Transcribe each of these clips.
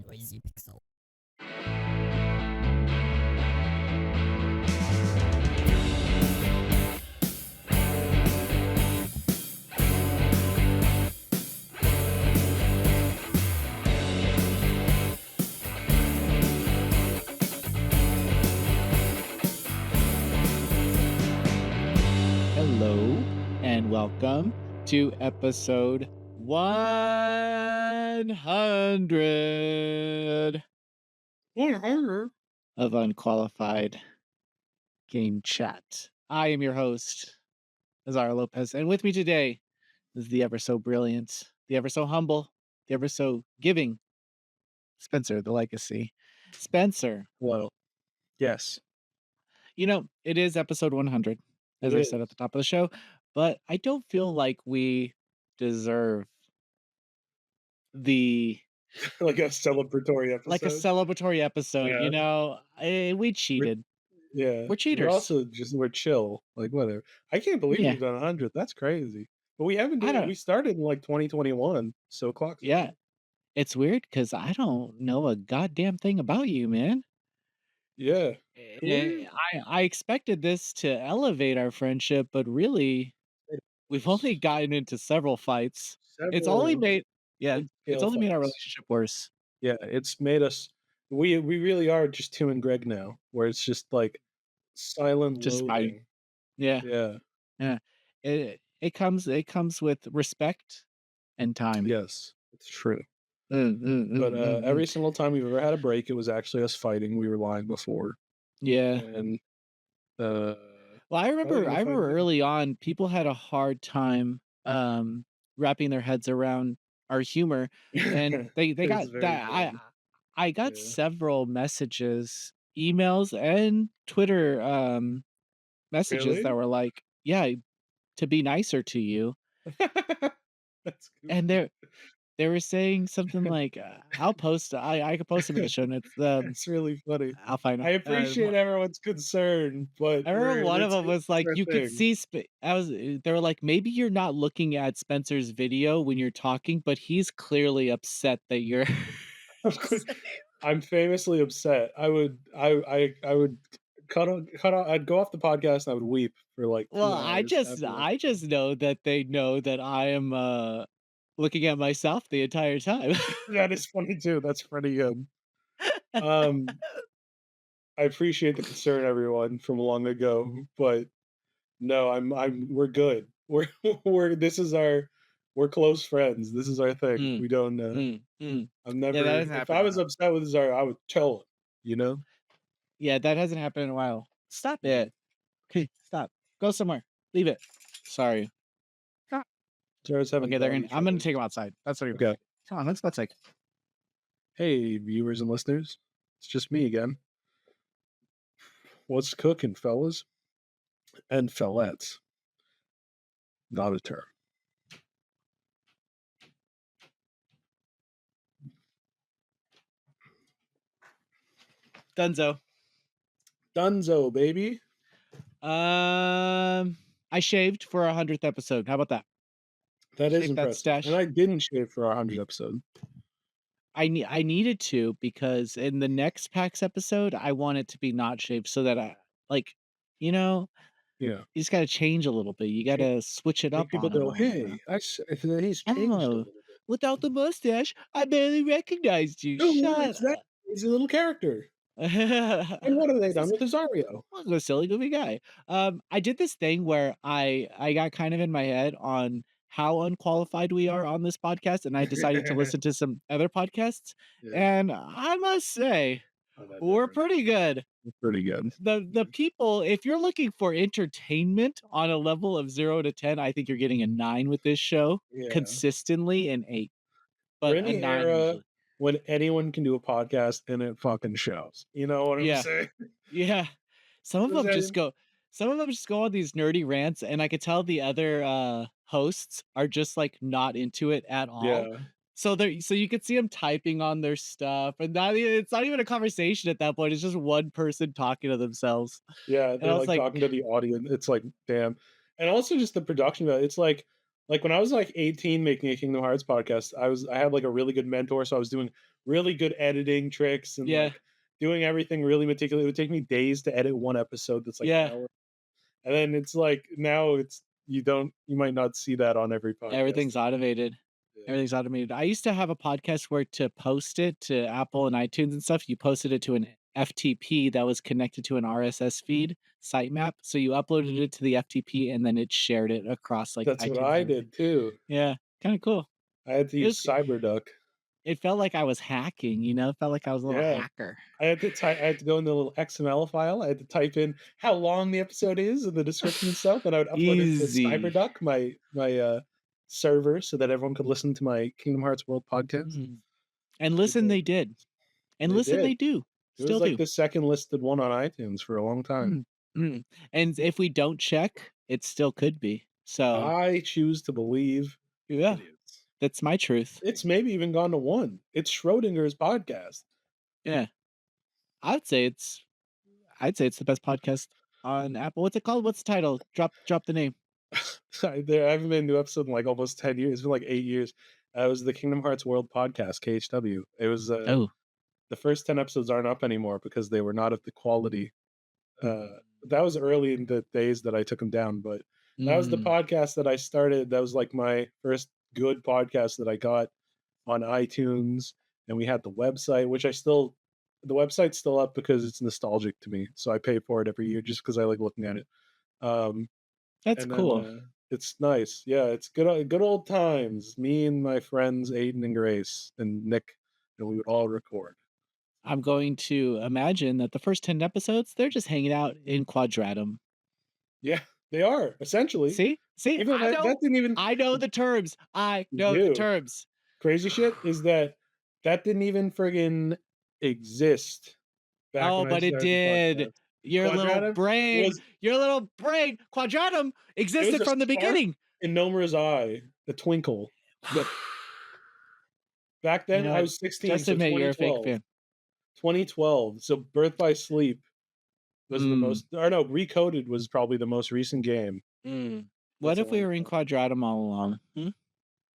Noisy pixel. Hello and welcome to episode 100 of Unqualified Game Chat. I am your host, Azario Lopez, and with me today is the ever so brilliant, the ever so humble, the ever so giving Spencer, the legacy. Spencer, Well, yes, you know, it is episode 100, as It I said at is. the top of the show, but I don't feel like we deserve the like a celebratory episode. like a celebratory episode, Yeah. you know. We cheated. Yeah, We're cheaters. we're chill. Like whatever. I can't believe Yeah. we've done 100. That's crazy. But we haven't. I don't. We started in like 2021. So clock's Yeah, ticking. it's weird because I don't know a goddamn thing about you, man. Yeah. I expected this to elevate our friendship, but really, we've only gotten into several fights. It's only Several made yeah, it's mid-scale only made our fights. relationship worse. Yeah, it's made us. We really are just Tim and Greg now, where it's just like silent Just fighting. loathing. Yeah, Yeah. yeah. It comes with respect and time. Yes, it's true. Mm. But every single time we've ever had a break, it was actually us fighting. We were lying before. Yeah. And Well, I remember early on, people had a hard time wrapping their heads around our humor, and they It's got very that. good. I got Yeah. several messages, emails, and Twitter messages Really? that were like, "Yeah, to be nicer to you," That's and goofy. they were saying something like, "I'll post. I could post them in the show notes. It's really funny. I'll find I them." appreciate everyone's concern, but I remember one of them it's was like, our you could thing. see. They were like, maybe you're not looking at Spencer's video when you're talking, but he's clearly upset that you're. Of course, I'm famously upset. I would cut on. I'd go off the podcast and I would weep for like Well, 2 hours after that. I just know that they know that I am looking at myself the entire time. That is funny too. That's pretty good. Um, I appreciate the concern, everyone from long ago, but no, we're good. We're close friends. This is our thing. Mm, We don't. I'm Yeah, that never. hasn't If happened I in a was while. upset with Zara, I would tell him. You know. Yeah, that hasn't happened in a while. Stop it. Okay, stop. Go somewhere. Leave it. Sorry. Zara's having. Okay, body I'm gonna trouble. take them outside. That's what you're Okay. Come on, let's go outside. Hey, viewers and listeners. It's just me again. What's cooking, fellas and fellettes? Not a term. Dunzo. Dunzo, baby. I shaved for our 100th episode. How about that? That is Shave that impressive. stash. And I didn't shave for our 100th episode. I needed to because in the next PAX episode, I want it to be not shaved so that I like, you know, Yeah. you just got to change a little bit. You got to switch it Make up people on 'em a go, little hey, bit. if he's changed a Oh, little bit. without the mustache, I barely recognized you. No, Shut it's that. He's a little character. up. And what have they done with Azario? I'm a silly goofy guy. I did this thing where I got kind of in my head on how unqualified we are on this podcast, and I decided to listen to some other podcasts, and I must say we're pretty good. Pretty good. The people, if you're looking for entertainment on a level of 0 to 10, I think you're getting a 9 with this show, Yeah. consistently an 8, We're but in a the 9 era usually. when anyone can do a podcast and it fucking shows. You know what I'm Yeah. saying? Yeah. Some of Was them that- just go on these nerdy rants, and I could tell the other hosts are just like not into it at all. Yeah. So you could see them typing on their stuff, and it's not even a conversation at that point. It's just one person talking to themselves. Yeah, I they're was like talking to the audience. It's like, damn. And also just the production of it. It's like Like, when I was, like, 18 making a Kingdom Hearts podcast, I had, like, a really good mentor, so I was doing really good editing tricks and, Yeah, like, doing everything really meticulous. It would take me days to edit one episode that's, like, an yeah. hour, and then it's, like, now it's you might not see that on every podcast. Everything's automated. Yeah. Everything's automated. I used to have a podcast where to post it to Apple and iTunes and stuff, you posted it to an FTP that was connected to an RSS feed sitemap. So you uploaded it to the FTP and then it shared it across like That's what iTunes and I everything. did too. Yeah, kind of cool. I had to It use was. CyberDuck. It felt like I was hacking. It felt like I was a little Yeah. hacker. I had to go in the little XML file. I had to type in how long the episode is and the description and stuff, and I would upload it to Easy. CyberDuck, my server, so that everyone could listen to my Kingdom Hearts World podcast. Mhm. And It listen, was they did. And They listen, did. they do. It was Still like do. the second listed one on iTunes for a long time. Mm, mm. And if we don't check, it still could be. So, I choose to believe yeah, it is. that's my truth. It's maybe even gone to 1. It's Schrodinger's podcast. Yeah. I'd say it's I'd say it's the best podcast on Apple. What's it called? What's the title? Drop the name. I haven't made a new episode in, like, almost 10 years. It's been, like, 8 years. It was the Kingdom Hearts World Podcast, KHW. It was, Oh. the first 10 episodes aren't up anymore because they were not of the quality. That was early in the days that I took them down, but that was the Mm. podcast that I started. That was, like, my first good podcast that I got on iTunes, and we had the website, which the website's still up because it's nostalgic to me, so I pay for it every year just because I like looking at it. Um, That's and then, cool. it's nice. Yeah, it's good old times. Me and my friends Aiden and Grace and Nick, and we would all record. I'm going to imagine that the first 10 episodes, they're just hanging out in Quadratum. Yeah, they are, essentially. See? See? Even that didn't even I know the terms. I know the do. terms. Crazy shit is that that didn't even friggin' exist back Oh, when I but it started the did. podcast. Quadratum was Your little brain, Quadratum it was existed a from the spark beginning. in Nomura's eye, a twinkle. But back You then, know I what? was 16, Just so admit you're a fake fan. 2012. So Birth by Sleep was the Mm, most or no, Recoded was probably the most recent game. mm. What That's a if we long were in time. Quadratum all along? Hmm?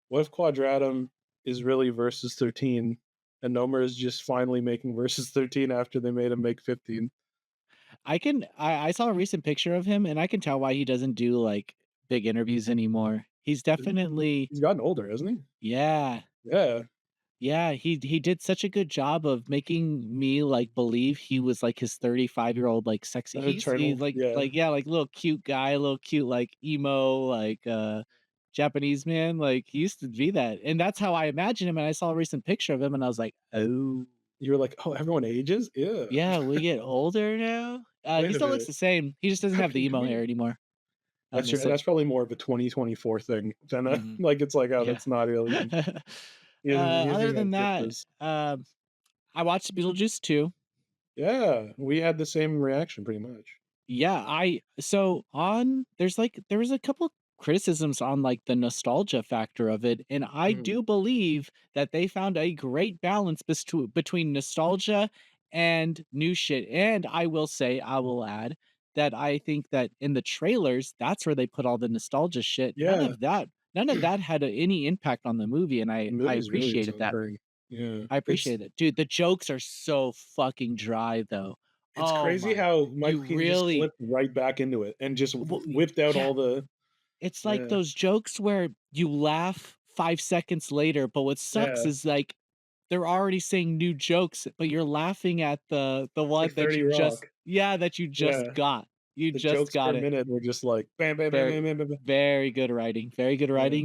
What if Quadratum is really Versus 13 and Nomura is just finally making Versus 13 after they made him make 15? I saw a recent picture of him and I can tell why he doesn't do like big interviews anymore. He's definitely He's gotten older, hasn't he? yeah. Yeah. Yeah, he did such a good job of making me, like, believe he was, like, his 35-year-old, like, sexy An he's eternal, yeah. yeah, like, little cute guy, little cute, like, emo, like, Japanese man, like, he used to be that, and that's how I imagine him, and I saw a recent picture of him, and I was like, "Oh, You were like, "Oh, everyone ages? Yeah. yeah, we get older now?" He Wait a still looks minute. the same, he just doesn't How have the can you emo be?" hair anymore. I That's miss true. it. That's probably more of a 2024 thing than a Mhm. like, it's like, "Oh, Yeah. that's not really him." He Other doesn't than have that, ripples. I watched Beetlejuice 2. Yeah, we had the same reaction pretty much. Yeah, I so on there was a couple criticisms on like the nostalgia factor of it, and I Mm. do believe that they found a great balance between nostalgia and new shit. And I will say, I will add that I think that in the trailers, that's where they put all the nostalgia shit. Yeah. None of that had any impact on the movie, and The I movie's really its appreciated own that. thing. Yeah. I appreciated it. Dude, the jokes are so fucking dry though. It's Oh crazy my, how you Michael Keaton just really slipped right back into it and just well, whipped out yeah, all the it's like yeah, those jokes where you laugh 5 seconds later, but what sucks yeah. is, like, they're already saying new jokes, but you're laughing at the It's one like that 30 you just Rock. yeah, that you just Yeah. got. You The just jokes per got it. minute were just like bam, bam, bam, Very bam, bam, bam, bam. very good writing,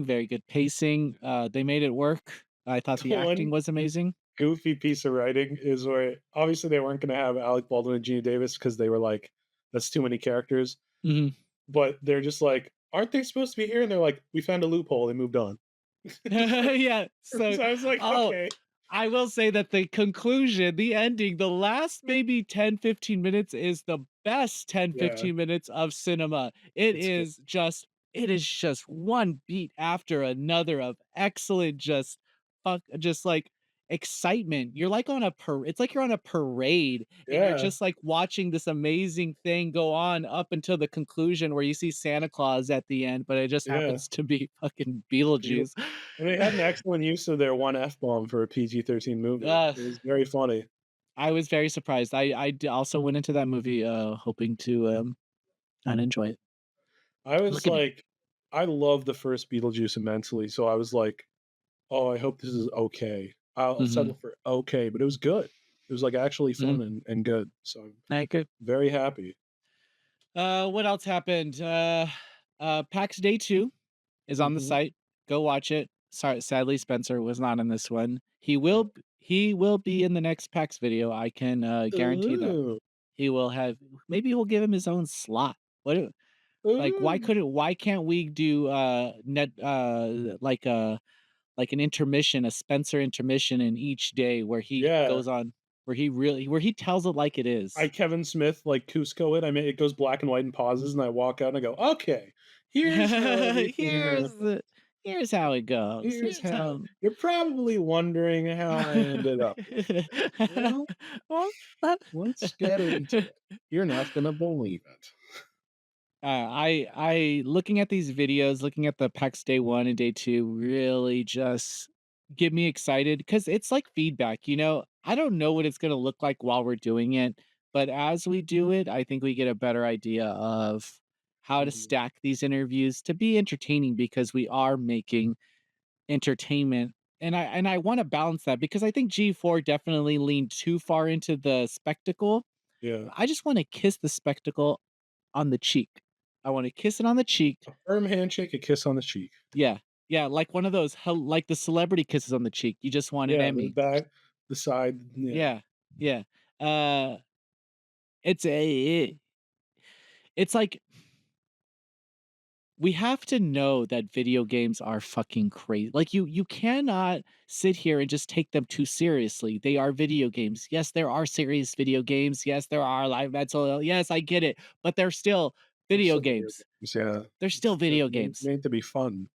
Yeah. very good pacing, they made it work. I thought The the acting one was amazing. goofy piece of writing is where obviously they weren't gonna have Alec Baldwin and Gina Davis because they were like, "That's too many characters." Mhm. But they're just like, "Aren't they supposed to be here?" And they're like, "We found a loophole." They moved on. Just like Yeah, so so I was like, oh, "Okay." I will say that the conclusion, the ending, the last maybe 10, 15 minutes is the best 10, Yeah, 15 minutes of cinema. it's good. It is just one beat after another of excellent just like excitement. You're like on a it's like you're on a parade and you're Yeah, just like watching this amazing thing go on up until the conclusion where you see Santa Claus at the end, but it just yeah. happens to be fucking Beetle Beetlejuice. and they had an excellent use of their one F-bomb for a PG-13 movie. uh, It was very funny. I was very surprised. Also went into that movie hoping to not enjoy it. I was Look at me. like I love the first Beetlejuice immensely, so I was like, "Oh, I hope this is okay. I'll Hmm. settle for okay," but it was good. It was, like, actually Hmm. fun and good, so I'm I could. very happy. What else happened? PAX Day 2 is on the Mhm. site. Go watch it. Sorry, sadly, Spencer was not in this one. He will be in the next PAX video. I can guarantee that. Ooh, He will have maybe we'll give him his own slot. Like ooh. why can't we do net like an intermission, a Spencer intermission in each day where he Yeah. goes on where he tells it like it I is. Kevin Smith, like, Cusco it. I mean, it goes black and white and pauses, and I walk out and I go, "Okay, here's how everything here's happened. the here's how it goes. Here's Here's how" how you're probably wondering how I ended up here. Well, well, that let's get into it. You're not gonna believe it. I looking at these videos, looking at the PAX day 1 and day 2 really just get me excited because it's like feedback, you know? I don't know what it's gonna look like while we're doing it, but as we do it, I think we get a better idea of how to Mhm. stack these interviews to be entertaining because we are making entertainment. And I wanna balance that because I think G4 definitely leaned too far into the spectacle. Yeah. I just wanna kiss the spectacle on the cheek. I wanna kiss it on the cheek. A firm handshake, a kiss on the cheek. Yeah. Yeah, like one of those like the celebrity kisses on the cheek. You just want it Yeah, at the me. back, the side, yeah. Yeah. Yeah. Uh, it's it's like we have to know that video games are fucking crazy. Like you cannot sit here and just take them too seriously. They are video games. Yes, there are serious video games. Yes, there are live mental. Yes, I get it, but they're still They're video still video games. games, yeah. They're still They're video made games. made to be fun.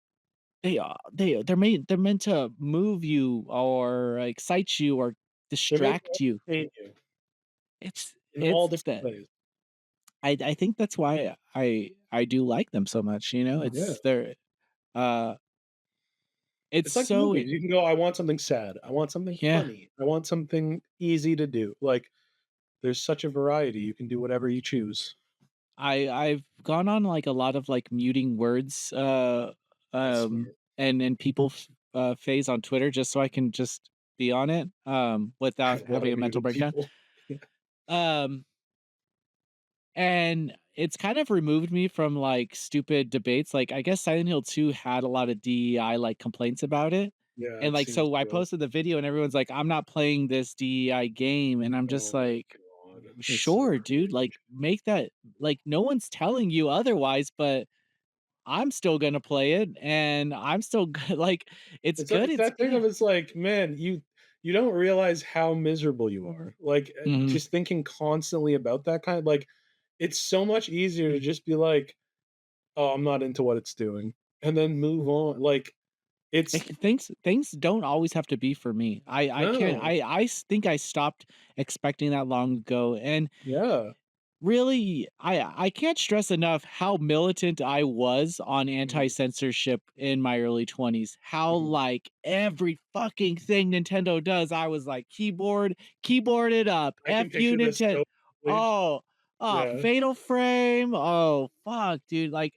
They're meant to move you or excite you or They're made to distract you. entertain you in all It's different that ways. I think that's why I do like them so much, you know? Yeah. Uh it's It's like so movies. You can go, "I want something sad. I want something yeah. funny. I want something easy to do." Like, there's such a variety. You can do whatever you choose. I've gone on like a lot of like muting words That's smart. and people phase on Twitter just so I can just be on it I without have a lot having of a mental muted breakdown. people. Yeah. Um And it's kind of removed me from, like, stupid debates, like, I guess Silent Hill 2 had a lot of DEI, like, complaints about it, Yeah, and, it like, seems so I to. posted the video and everyone's like, "I'm not playing this DEI game," and I'm just Oh my like, god. It's so "Sure, dude, like, cringe. make that like, no one's telling you otherwise, but I'm still gonna play it, and I'm still like, it's good, It's it's that thing good." of it's like, man, you don't realize how miserable you are. Like, Mhm. just thinking constantly about that kind of like, it's so much easier to just be like, "Oh, I'm not into what it's doing," and then move on. Like, Like, it's things don't always have to be for me. I can't no. think I stopped expecting that long ago, and Yeah. really, I can't stress enough how militant I was on Mhm, anti-censorship in my early 20s. How, mhm. like, every fucking thing Nintendo does, I was like, keyboard it up. I can F you, picture this Nintendo. so clearly. Oh, Yeah. Fatal Frame. Oh, fuck, dude. Like,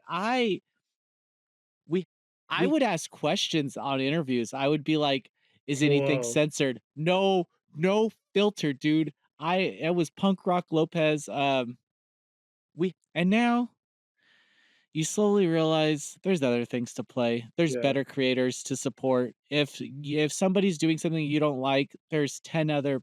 we I We would ask questions on interviews. I would be like, "Is anything Whoa. censored?" No, no filter, dude. It was punk rock Lopez. We and now you slowly realize there's other things to play. There's Yeah. better creators to support. If somebody's doing something you don't like, there's 10 other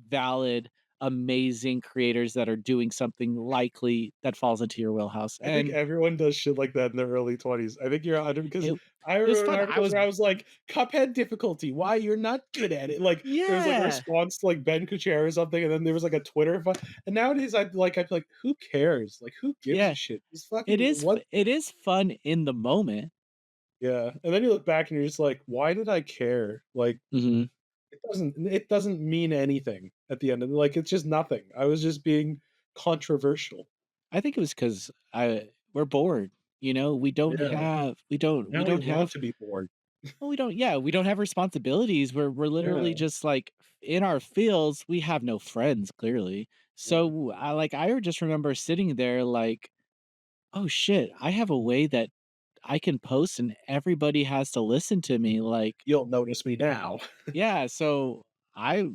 valid, amazing creators that are doing something likely that falls into your wheelhouse. I think And everyone does shit like that in their early 20s. I think you're 100 because it I it was remember fun. articles where I was like, "Cuphead difficulty, why you're not good at it." Like, there was, like, a yeah. response to, like, Ben Kuchar or something, and then there was, like, a Twitter and nowadays I'd be like, "Who cares? Like, who gives a Yeah. shit? Just fucking what." It is fun in the moment. Yeah, and then you look back and you're just like, "Why did I care?" Like, Mhm. it doesn't mean anything at the end of like, it's just nothing. I was just being controversial. I think it was because we're bored. You know, we don't Yeah. have we Now we don't want have to be bored. well, we don't yeah, we don't have responsibilities. We're literally Yeah, just like in our fields, we have no friends, clearly. yeah, So I just remember sitting there like, oh shit, I have a way that I can post and everybody has to listen to me. Like, you'll notice me now. yeah, so I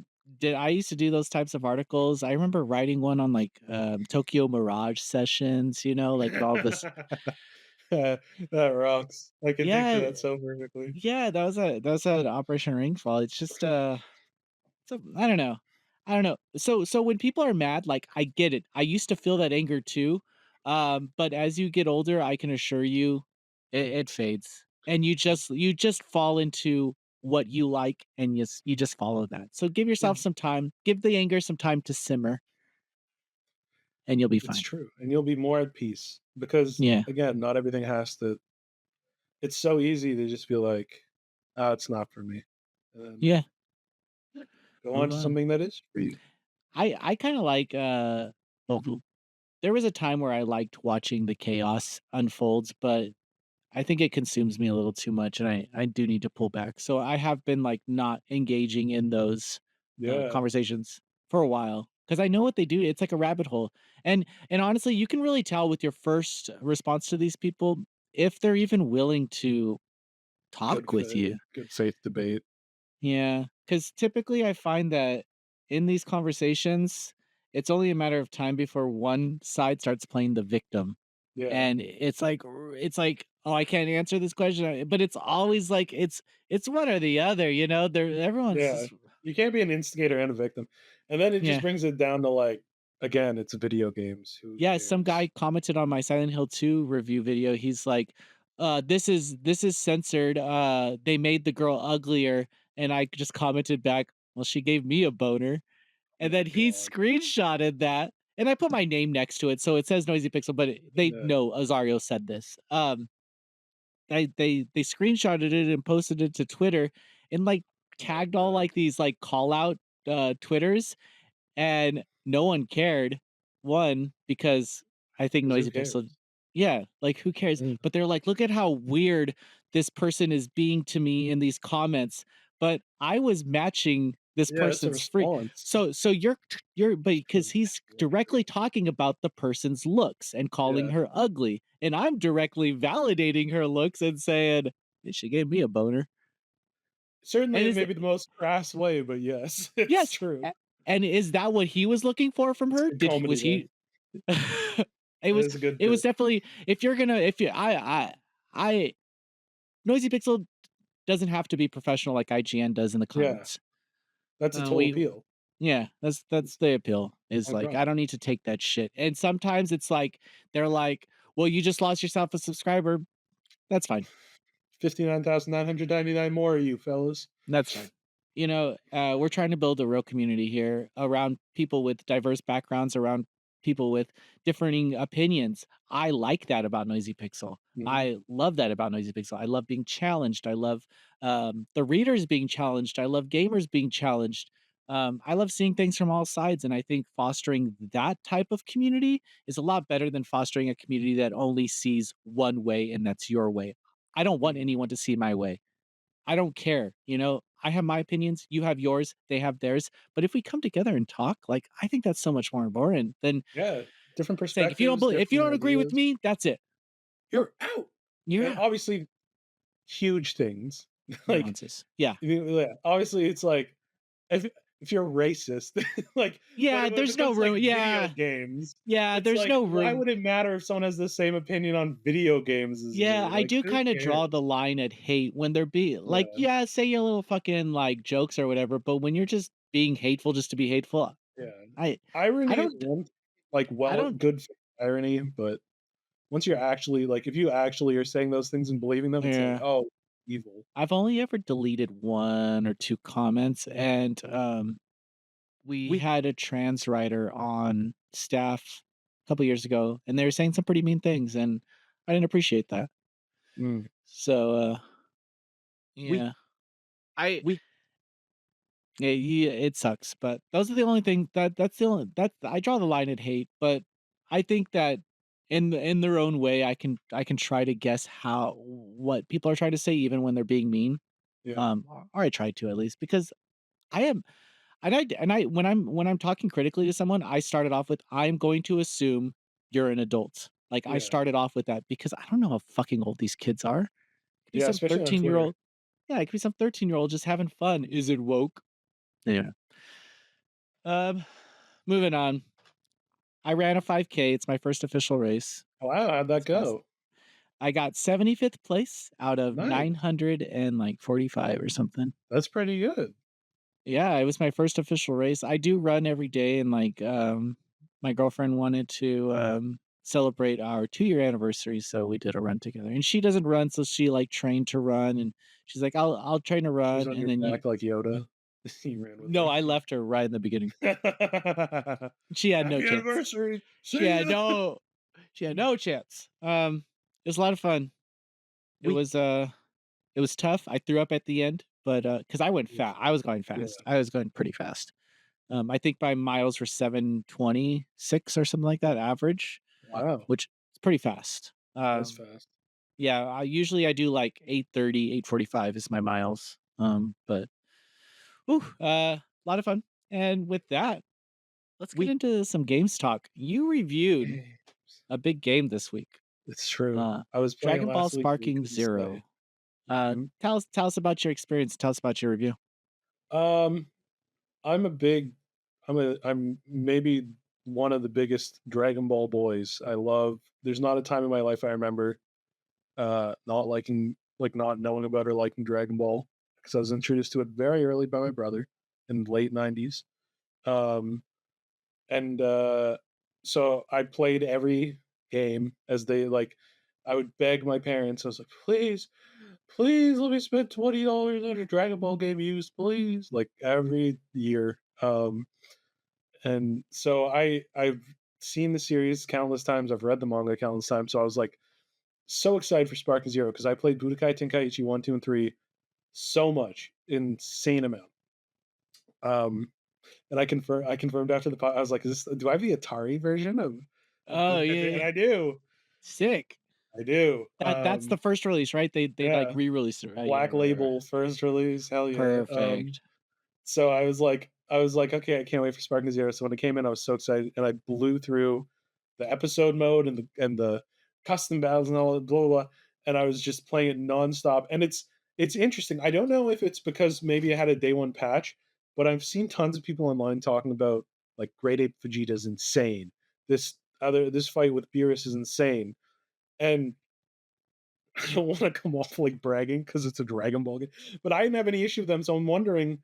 I used to do those types of articles. I remember writing one on like Tokyo Mirage sessions, you know, like all this. That rocks. I can picture Yeah, that so perfectly. yeah, that was at Operation Rainfall. It's just so I don't know. I don't know. So when people are mad, like I get it. I used to feel that anger too. But as you get older, I can assure you it fades. And you just fall into what you like and you just follow that. So give Yeah, yourself some time, give the anger some time to simmer and you'll be it's fine. true, and you'll be more at peace because, Yeah. again, not everything has to it's so easy to just be like, "Ah, it's not for me," and then Yeah. go on Move to on. something that is for you. I kind of like well, there was a time where I liked watching the chaos unfolds, but I think it consumes me a little too much, and I do need to pull back. So I have been like not engaging in those Yeah, conversations for a while because I know what they do. It's like a rabbit hole, and honestly, you can really tell with your first response to these people if they're even willing to talk with you. good faith debate. Yeah, because typically I find that in these conversations, it's only a matter of time before one side starts playing the victim Yeah, and it's like, "Oh, I can't answer this question," but it's always like it's one or the other, you know? Everyone's yeah. just You can't be an instigator and a victim, and then it just yeah. brings it down to, like, again, it's video games, who Yeah, some guy cares? commented on my Silent Hill 2 review video, he's like, this is censored, they made the girl uglier," and I just commented back, "Well, she gave me a boner," Oh and my then he god. screenshotted that, and I put my name next to it, so it says Noisy Pixel, but they Yeah. know Azario said this, they screenshotted it and posted it to Twitter and, like, Oh my tagged all, god. like, these, like, call out, Twitters, and no one cared. One, because I think 'Cause who Noisy Pixel cares? yeah, like, who cares? Mm. But they're like, "Look at how weird this person is being to me in these comments," but I was matching this Yeah, it's a person's freak. response. So you're but It's because a he's directly talking about the person's looks and calling Yeah. her ugly, and I'm directly validating her looks and saying, "Yeah, she gave me a boner." And Certainly in is maybe the most crass way, but yes, it's yes, true. and is that what he was looking for from It's her? good comedy, Was though. he it That was is a good it was bit. definitely if you're gonna if you I Noisy Pixel doesn't have to be professional like IGN does in the Yeah, comments. that's its whole We appeal. yeah, that's the appeal is Punk like, rock. I don't need to take that shit. And sometimes it's like, they're like, "Well, you just lost yourself a subscriber." That's fine. 59,999 more of you fellas. That's fine. You know, we're trying to build a real community here around people with diverse backgrounds, around people with differing opinions. I like that about Noisy Pixel. Mhm. I love that about Noisy Pixel. I love being challenged. I love the readers being challenged. I love gamers being challenged. I love seeing things from all sides. And I think fostering that type of community is a lot better than fostering a community that only sees one way and that's your way. I don't want Mm. anyone to see my way. I don't care, you know? I have my opinions, you have yours, they have theirs, but if we come together and talk, like, I think that's so much more important than Yeah, different saying, perspectives, if you different don't agree with ideas. me, that's it. You're out! You're And out. obviously, huge things. Like, Nuances. Yeah. yeah, obviously, it's like, if if you're racist, like, Yeah, but there's if no it's like room. video Yeah. games, Yeah, it's there's like, no why room. would it matter if someone has the same opinion on video games as Yeah, me? I Like, do who kinda draw cares? the line at hate when they're like, Yeah, yeah, say your little fucking, like, jokes or whatever, but when you're just being hateful just to be hateful, yeah. I I Irony is don't one like, I well, don't good irony, but once you're actually like, if you actually are saying those things and believing them, it's like, yeah. "Oh, evil." I've only ever deleted 1 or 2 comments, and, we had a trans writer on staff a couple years ago, and they were saying some pretty mean things, and I didn't appreciate that. Mm. So, We yeah. I we Yeah, it sucks, but those are the only thing that's the only that I draw the line at hate, but I think that in their own way, I can try to guess how what people are trying to say even when they're being mean. Yeah. Or I try to at least because I am and I when I'm talking critically to someone, I started off with I'm going to assume you're an adult. Like I Yeah. started off with that because I don't know how fucking old these kids are. It could be Yeah, some especially on 13-year Twitter. old. Yeah, it could be some 13-year-old just having fun. Is it woke? Yeah. Um, moving on. I ran a 5K. It's my first official race Wow, how'd that this past. go? I got 75th place out of Nice. 900 and like 45 or something. That's pretty good. Yeah, it was my first official race. I do run every day and like my girlfriend wanted to celebrate our 2-year anniversary, so we did a run together. And she doesn't run, so she like trained to run and she's like I'll train to She was run on and your then you back like Yoda. You ran with no, her. I left her right in the beginning. Happy She had no chance. anniversary. She See had ya. no she had no chance. It was a lot of fun. It We was, uh it was tough. I threw up at the end, but, because I went yeah, fast. I was going yeah. fast. I was going pretty fast. I think my miles were 7:26 or something like that average, Wow, which is pretty fast. that's fast. Yeah, I do like 8:30, 8:45 is my miles. But whew, a lot of fun. And with that, let's get We into some games talk. You reviewed a big game this week. It's true. Uh, I was playing it Dragon Ball last week and we Sparking couldn't stay. Zero. Mhm. Tell us about your experience. Tell us about your review. Um, I'm a big I'm maybe one of the biggest Dragon Ball boys. There's not a time in my life I remember, not liking not knowing about or liking Dragon Ball because I was introduced to it very early by my brother in the late '90s. Um, and so I played every game as they I would beg my parents. I was like, please, please let me spend $20 on a Dragon Ball game used, please. Like every year. And so I've seen the series countless times. I've read the manga countless times. So I was like so excited for Spark and Zero because I played Budokai Tenkaichi 1, 2, and 3 so much, insane amount. Um, and I confirmed after the I was like, is this do I have the Atari version of Oh, Budokai yeah, And yeah. I do. Sick. I do. That's the first release, right? They like Yeah. re-released it, right? Yeah, Black right, right. Label first release. Hell yeah. Perfect. So I was like, okay, I can't wait for Sparking Zero. So when it came in, I was so excited, and I blew through the episode mode and the custom battles and all that, blah, blah, blah. And I was just playing it nonstop. And it's interesting. I don't know if it's because maybe I had a day one patch, but I've seen tons of people online talking about like Great Ape Vegeta is insane. This fight with Beerus is insane. And I don't want to come off like bragging because it's a Dragon Ball game, but I didn't have any issue with them. So I'm wondering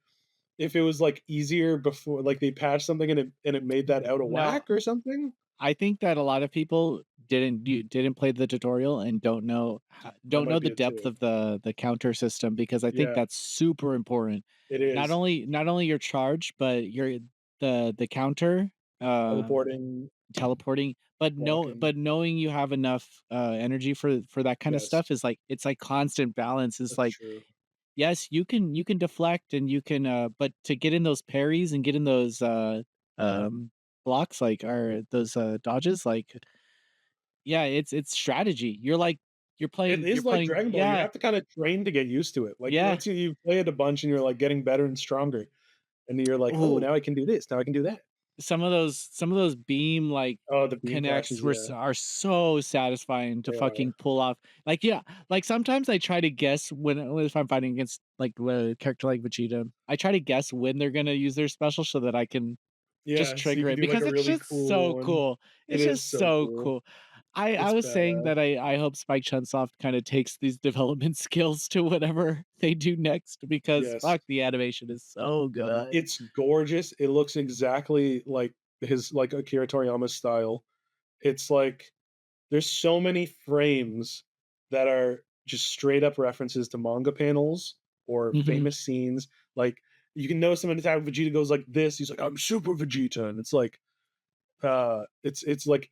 if it was like easier before, like they patched something and it made that out of No, whack or something. I think that a lot of people didn't play the tutorial and That don't know might be the it depth too. of the counter system because I think Yeah, that's super important. it is Not only your charge, but your the counter, uh, teleporting, teleporting, blocking. but knowing you have enough, energy for that kind of Yes, stuff is like it's like constant balance. It's that's like, true. yes, you can deflect and you can, but to get in those parries and get in those, um, blocks, like, or those, dodges, like, yeah, it's strategy. It is You're like playing Dragon Ball. You yeah, have to kind of train to get used to it. Like yeah. once you play it a bunch and you're like getting better and stronger, and you're like, oh, Ooh, now I can do this. Now I can do that. some of those beam, like, Oh, the beam connects crashes. Yeah, are so satisfying to they are. fucking pull off. Like, yeah, like, sometimes I try to guess when if I'm fighting against, like, a character like Vegeta, I try to guess when they're gonna use their special so that I can just Yeah, so you trigger can it do like because a it's really just cool so one. cool. It It's is just so so cool. cool. I It's was saying badass. that I hope Spike Chunsoft kinda takes these development skills to whatever they do next because Yes. fuck, the animation is so good. It's gorgeous. It looks exactly like his like Akira Toriyama's style. It's like there's so many frames that are just straight up references to manga panels or Mhm. famous scenes. Like you can notice him in Attack Vegeta goes like this. He's like, I'm super Vegeta. And it's like it's like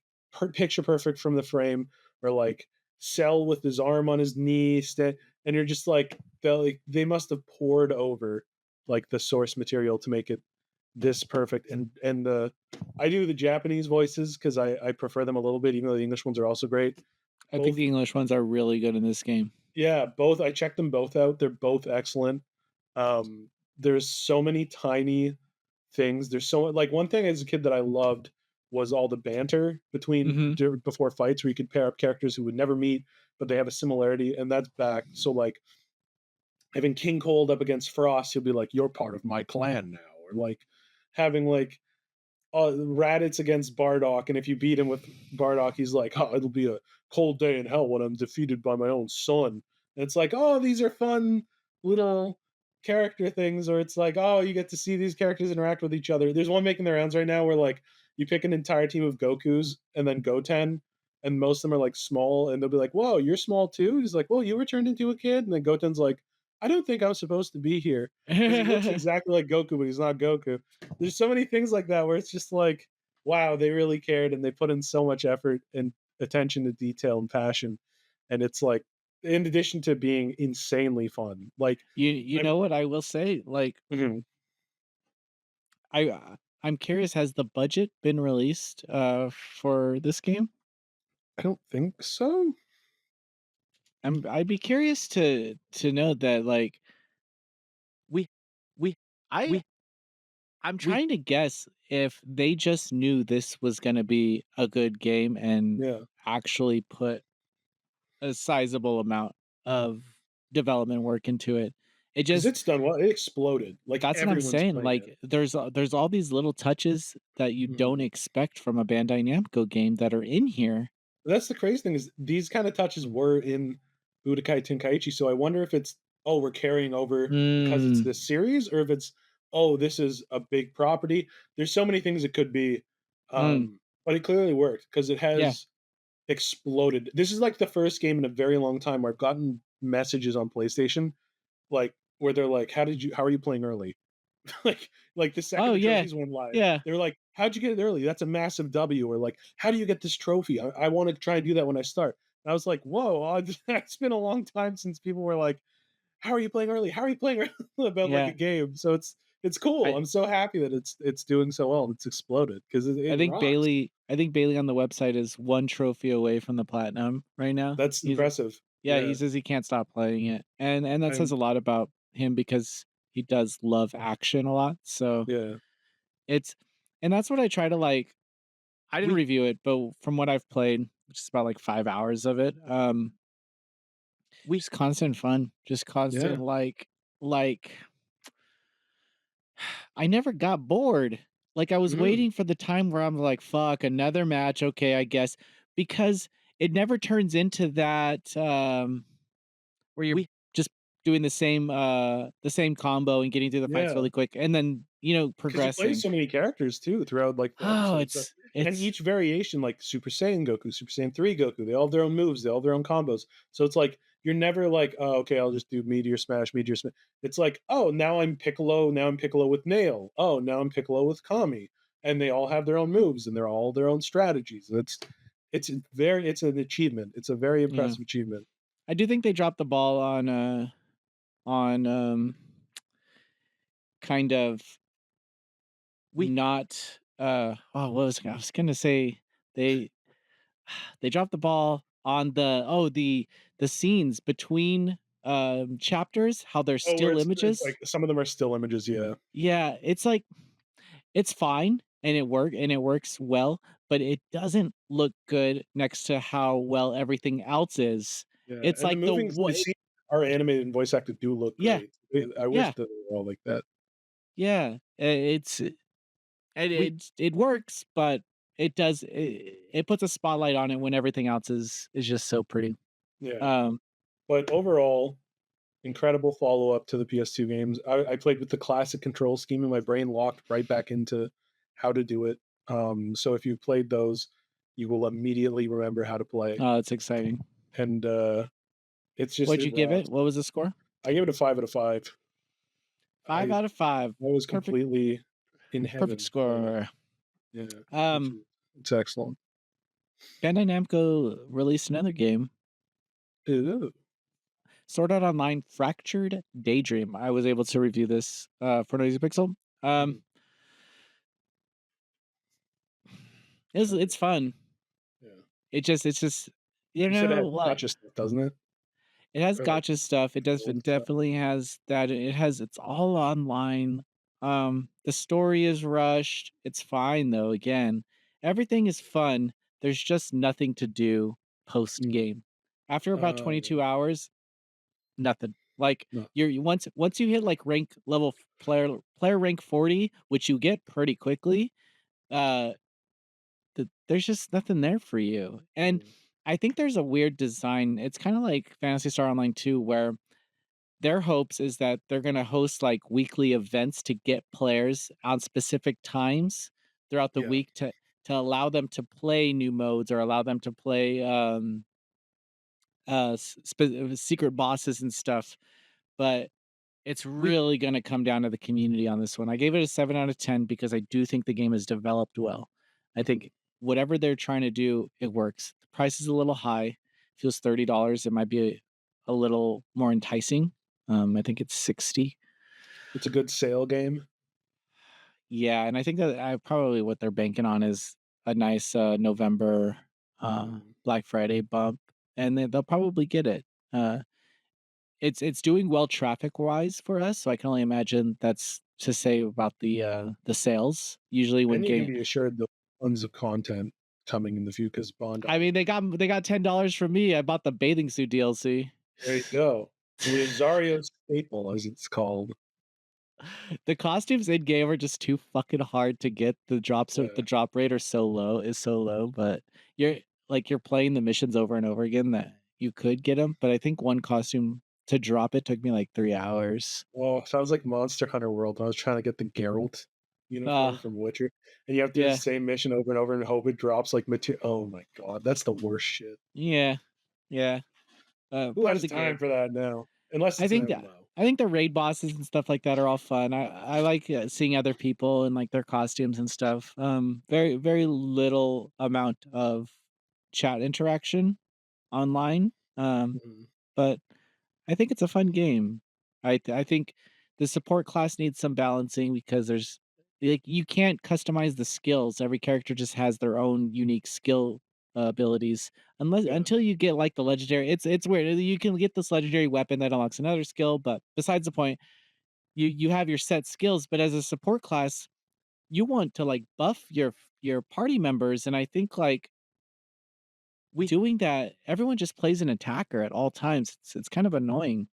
picture perfect from the frame or like Cell with his arm on his knee and you're just like they must have poured over like the source material to make it this perfect. And the I do the Japanese voices because I prefer them a little bit, even though the English ones are also great. I think Both, the English ones are really good in this game. yeah, both. I checked them both out. They're both excellent. There's so many tiny things. There's so like one thing as a kid that I loved was all the banter between Mhm. before fights where you could pair up characters who would never meet, but they have a similarity, and that's back. So like having King Cold up against Frost, he'll be like, "You're part of my clan now," or like having like Raditz against Bardock, and if you beat him with Bardock, he's like, "Oh, it'll be a cold day in hell when I'm defeated by my own son." And it's like, "Oh, these are fun little character things," or it's like, "Oh, you get to see these characters interact with each other." There's one making the rounds right now where like you pick an entire team of Gokus and then Goten, and most of them are like small, and they'll be like, "Whoa, you're small too?" He's like, "Well, you were turned into a kid," and then Goten's like, "I don't think I was supposed to be here," because he looks exactly like Goku, but he's not Goku. There's so many things like that where it's just like, wow, they really cared and they put in so much effort and attention to detail and passion. And it's like, in addition to being insanely fun, like You I'm, know what I will say? Like, mhm, I'm curious, has the budget been released, for this game? I don't think so. I'd be curious to know that, like, We we I we I'm we trying to guess if they just knew this was gonna be a good game and Yeah, actually put a sizable amount of development work into it. It because just it's done well. It exploded. Like That's what I'm everyone's saying, playing it. like, there's all these little touches that you don't Mhm. expect from a Bandai Namco game that are in here. That's the crazy thing is these kind of touches were in Budokai Tenkaichi. So I wonder if it's, oh, we're carrying over because it's Mm, this series, or if it's, oh, this is a big property. There's so many things it could be. mm, But it clearly worked because it yeah. has exploded. This is like the first game in a very long time where I've gotten messages on PlayStation, like where they're like, how are you playing early? like the second Oh, the yeah. trophies went live, Yeah. they were like, "How'd you get it early? That's a massive W." Or like, "How do you get this trophy? I want to try and do that when I start." And I was like, "Whoa!" It's been a long time since people were like, "How are you playing early? How are you playing early?" about like a Yeah. game. So it's cool. I I'm so happy that it's doing so well. It's exploded because it rocks. I think Bailey on the website is 1 trophy away from the platinum right now. That's He's impressive. Yeah, he Yeah, says he can't stop playing it, and that says and a lot about him because he does love action a lot, so yeah, it's and that's what I try to, like I didn't we review it, but from what I've played, which is about, like, 5 hours of it, we just constant fun, just yeah, constant, like, I never got bored. Like, I was mm, waiting for the time where I'm like, "Fuck, another match, okay, I guess," because it never turns into that, where you're we just doing the same combo and getting through the fights yeah. really quick and then, Because you play progressing. so many characters too throughout like the Oh, episode. So and it's each variation, like Super Saiyan Goku, Super Saiyan 3 Goku, they all have their own moves, they all have their own combos. So it's like you're never like, oh, okay, I'll just do Meteor Smash, Meteor Smash. It's like, oh, now I'm Piccolo with Nail. Oh, now I'm Piccolo with Kami. And they all have their own moves and they're all their own strategies. And it's an achievement. It's a very yeah. impressive achievement. I do think they dropped the ball on, kind of we not, what was I was gonna say they they dropped the ball on the scenes between, chapters, how they're Oh, where still it's like images. some of them are still images, yeah. Yeah, it's like it's fine and it works well, but it doesn't look good next to how well everything else is. Yeah, It's and like the scenes are animated and voice acted do look yeah, great. I wish yeah, that they were all like that. yeah. It's we it works, but it puts a spotlight on it when everything else is just so pretty. Yeah, Um, but overall, incredible follow-up to the PS2 games. I played with the classic control scheme, and my brain locked right back into how to do it. So if you played those, you will immediately remember how to play, oh, it's exciting. and it's just What'd it you give it? rocks. What was the score? I give it a 5 out of 5. 5 I out of 5. I was Perfect completely in perfect heaven playing it. score. Yeah, Um, it's excellent. Bandai Namco released another game. Ew. Sword Art Online Fractured Daydream. I was able to review this for Noisy Pixel. Mhm. It's fun. Yeah. It's just you You said it know has like gotcha stuff, doesn't it? it has Or like gotcha stuff. It gold stuff? definitely has that. It's all online. The story is rushed. It's fine though. Again, everything is fun. There's just nothing to do post Mm. game. After about Yeah. 22 hours, nothing. Like No. once you hit like player rank 40, which you get pretty quickly, uh there's just nothing there for you. And Mm. I think there's a weird design. It's kind of like Fantasy Star Online 2 where their hopes is that they're going to host like weekly events to get players on specific times throughout the Yeah. week to allow them to play new modes or allow them to play secret bosses and stuff. But it's We really going to come down to the community on this one. I gave it a 7 out of 10 because I do think the game is developed well. I Mhm. think whatever they're trying to do, it works. The price is a little high. Feels $30. It might be a little more enticing. I think it's 60. It's a good sale game. Yeah, and I think that I probably what they're banking on is a nice November Mm. Black Friday bump, and they'll probably get it. Uh, it's doing well traffic wise for us, so I can only imagine that's to say about the sales. Usually when And you can game be assured there'll be tons of content coming in the future because I Bandai. mean they got $10 from me. I bought the bathing suit DLC. There you go. The Azario staple, as it's called. The costumes in game are just too fucking hard to get. Yeah. The drop rate are so low, but you're playing the missions over and over again that you could get them, but I think one costume to drop it took me like 3 hours. Well, sounds like Monster Hunter World. I was trying to get the Geralt uniform Uh from Witcher, and you have to do the yeah. same mission over and over and hope it drops like material. Oh my god, that's the worst shit. Yeah. Yeah. Who Part of has the time game. for that now? Unless I it's an think that MMO. I think the raid bosses and stuff like that are all fun. I like seeing other people and like their costumes and stuff. Very little amount of chat interaction online. Mhm. But I think it's a fun game. I think the support class needs some balancing because there's like you can't customize the skills. Every character just has their own unique skill abilities unless Yeah, until you get like the legendary. It's weird. You can get this legendary weapon that unlocks another skill, but besides the point, you have your set skills. But as a support class, you want to like buff your party members, and I think like we doing that, everyone just plays an attacker at all times. It's kind of annoying.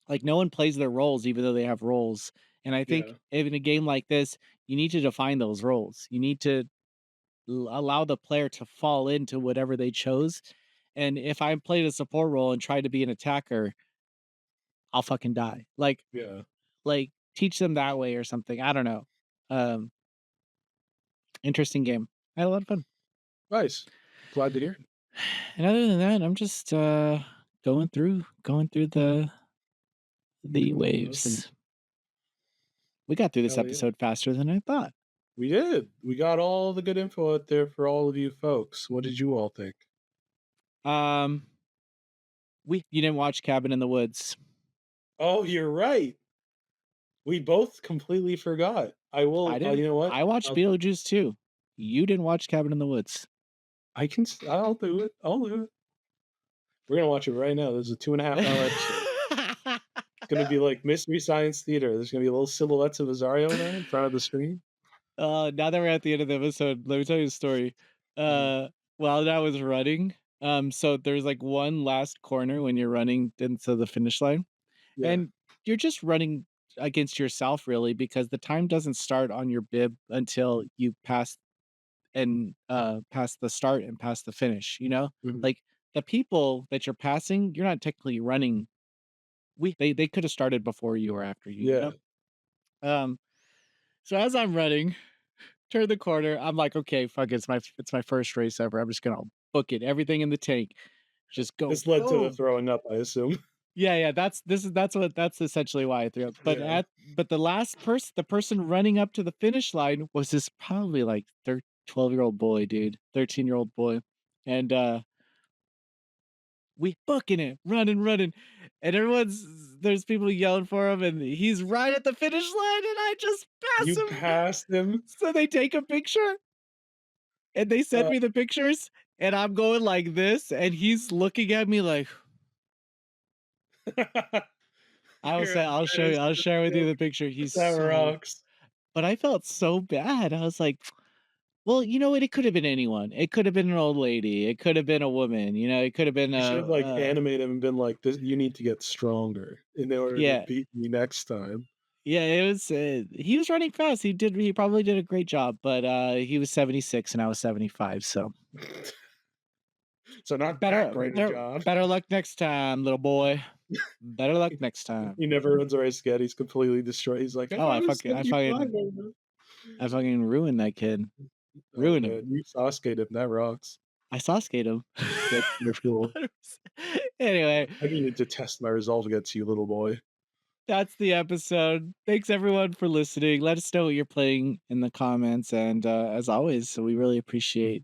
Like no one plays their roles even though they have roles. And I yeah, think in a game like this, you need to define those roles. You need to allow the player to fall into whatever they chose. And if I played a support role and tried to be an attacker, I'll fucking die. yeah. Like teach them that way or something. I don't know. Um Interesting game. I had a lot of fun. Nice. Glad to hear it. And other than that, I'm just going through the Awesome. waves. We got through this Hell yeah. episode faster than I thought. We did. We got all the good info out there for all of you folks. What did you all think? Um you didn't watch Cabin in the Woods. Oh, you're right. We both completely forgot. I I will. didn't. You know what? I watched Beetlejuice too. You didn't watch Cabin in the Woods. I can. I'll do it. I'll do it. We're gonna watch it right now. This is a 2.5 hour episode. It's gonna be like Mystery Science Theater. There's gonna be little silhouettes of Azario there in front of the screen. Now that we're at the end of the episode, let me tell you a story. Mm. While I was running, so there's like one last corner when you're running into the finish line, Yeah. and you're just running against yourself really because the time doesn't start on your bib until you pass the start and pass the finish, you know? Mhm. Like the people that you're passing, you're not technically running. They could have started before you or after you, you Yeah. know? Um so as I'm running, turn the corner, I'm like, okay, fuck it, it's my first race ever. I'm just gonna book it. Everything in the tank. Just go. This led to the Boom. throwing up, I assume. Yeah, that's essentially why I threw up. Yeah. But the person running up to the finish line was this probably like 12-year-old boy, dude. 13-year-old boy. And we booking it, running. And there's people yelling for him, and he's right at the finish line, and I just pass You him. passed him. So they take a picture, and they send me the pictures, and I'm going like this, and he's looking at me like, I'll share with you the picture. That rocks. But I felt so bad. I was like, well, you know what? It could have been anyone. It could have been an old lady. It could have been a woman. You know, it could have been You should have like a animated him and been like, "This, you need to get stronger in order to yeah. beat me next time." Yeah, it was. He was running fast. He probably did a great job, but he was 76 and I was 75. So So not that great a job. better luck next time, little boy. Better luck next time. He never runs a race again. He's completely destroyed. He's like, I fucking ruined that kid. Ruined him. You Sasuke him. That rocks. I Sasuke him. That's your fuel. Anyway, I need to test my resolve against you, little boy. that's the episode. Thanks everyone for listening. Let us know what you're playing in the comments, and as always, we really appreciate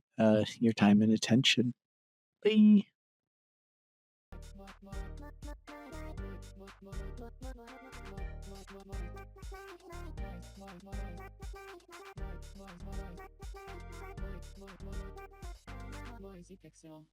your time and attention. Bye. Noisy Pixel.